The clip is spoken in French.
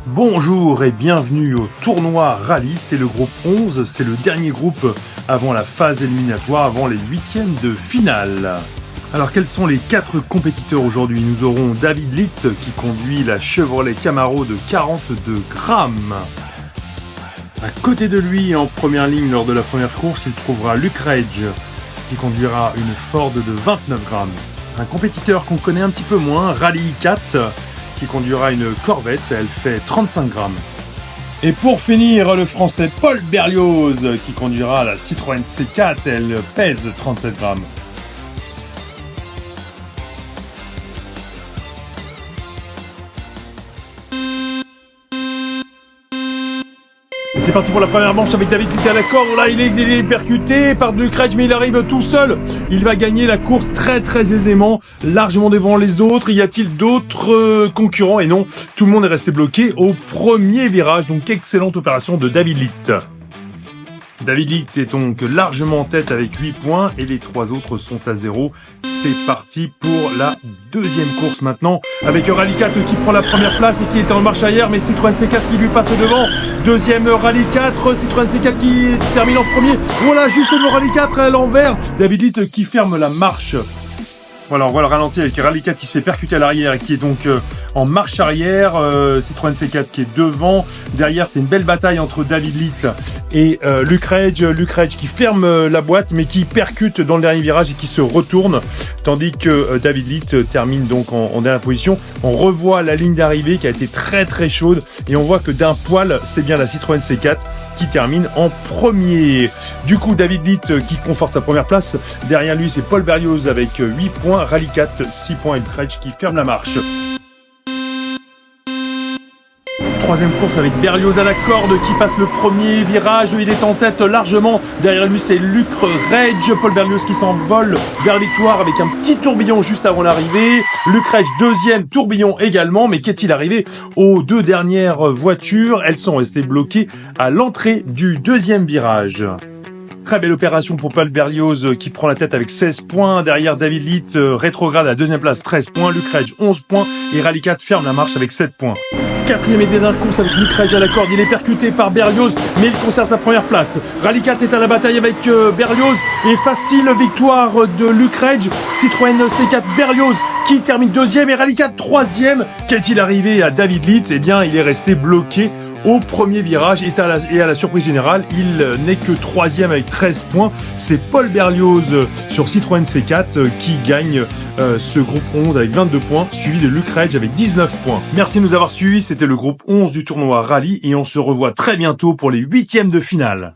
Bonjour et bienvenue au tournoi Rallye, c'est le groupe 11, c'est le dernier groupe avant la phase éliminatoire, avant les huitièmes de finale. Alors quels sont les 4 compétiteurs aujourd'hui? Nous aurons David Litt qui conduit la Chevrolet Camaro de 42 grammes. À côté de lui, en première ligne lors de la première course, il trouvera Luke Rage qui conduira une Ford de 29 grammes. Un compétiteur qu'on connaît un petit peu moins, Rally 4, qui conduira une Corvette, elle fait 35 grammes. Et pour finir, le français Paul Berlioz qui conduira la Citroën C4, elle pèse 37 grammes. C'est parti pour la première manche avec David Litt à la corde. Là, il est percuté par Luke Rage, mais il arrive tout seul. Il va gagner la course très aisément, largement devant les autres. Y a-t-il d'autres concurrents? Et non, tout le monde est resté bloqué au premier virage. Donc, excellente opération de David Litt. David Litt est donc largement en tête avec 8 points et les 3 autres sont à 0. C'est parti pour la deuxième course maintenant avec Rally 4 qui prend la première place et qui était en marche arrière, mais Citroën C4 qui lui passe devant. Deuxième Rally 4, Citroën C4 qui termine en premier. Voilà, juste le Rally 4 à l'envers. David Litt qui ferme la marche. Voilà, on voit le ralenti avec Rally 4 qui se fait percuter à l'arrière et qui est donc en marche arrière. Citroën C4 qui est devant. Derrière, c'est une belle bataille entre David Litt et Luke Rage. Luke Rage qui ferme la boîte mais qui percute dans le dernier virage et qui se retourne. Tandis que David Litt termine donc en dernière position. On revoit la ligne d'arrivée qui a été très chaude et on voit que d'un poil, c'est bien la Citroën C4 qui termine en premier. Du coup, David Litt qui conforte sa première place. Derrière lui, c'est Paul Berlioz avec 8 points. Rally 4, 6 points et Luke Rage qui ferme la marche. Troisième course avec Berlioz à la corde qui passe le premier virage. Il est en tête largement. Derrière lui, c'est Luke Rage. Paul Berlioz qui s'envole vers la victoire avec un petit tourbillon juste avant l'arrivée. Luke Rage, deuxième tourbillon également. Mais qu'est-il arrivé aux deux dernières voitures? Elles sont restées bloquées à l'entrée du deuxième virage. Très belle opération pour Paul Berlioz qui prend la tête avec 16 points. Derrière David Litt, rétrograde à la deuxième place, 13 points. Luke Rage, 11 points. Et Rally 4 ferme la marche avec 7 points. Quatrième et dernière course avec Luke Rage à la corde. Il est percuté par Berlioz, mais il conserve sa première place. Rally 4 est à la bataille avec Berlioz. Et facile victoire de Luke Rage. Citroën C4 Berlioz qui termine deuxième. Et Rally 4 troisième. Qu'est-il arrivé à David Litt? Eh bien, il est resté bloqué au premier virage et à la surprise générale, il n'est que troisième avec 13 points. C'est Paul Berlioz sur Citroën C4 qui gagne ce groupe 11 avec 22 points, suivi de Luke Rage avec 19 points. Merci de nous avoir suivis, c'était le groupe 11 du tournoi Rallye et on se revoit très bientôt pour les huitièmes de finale.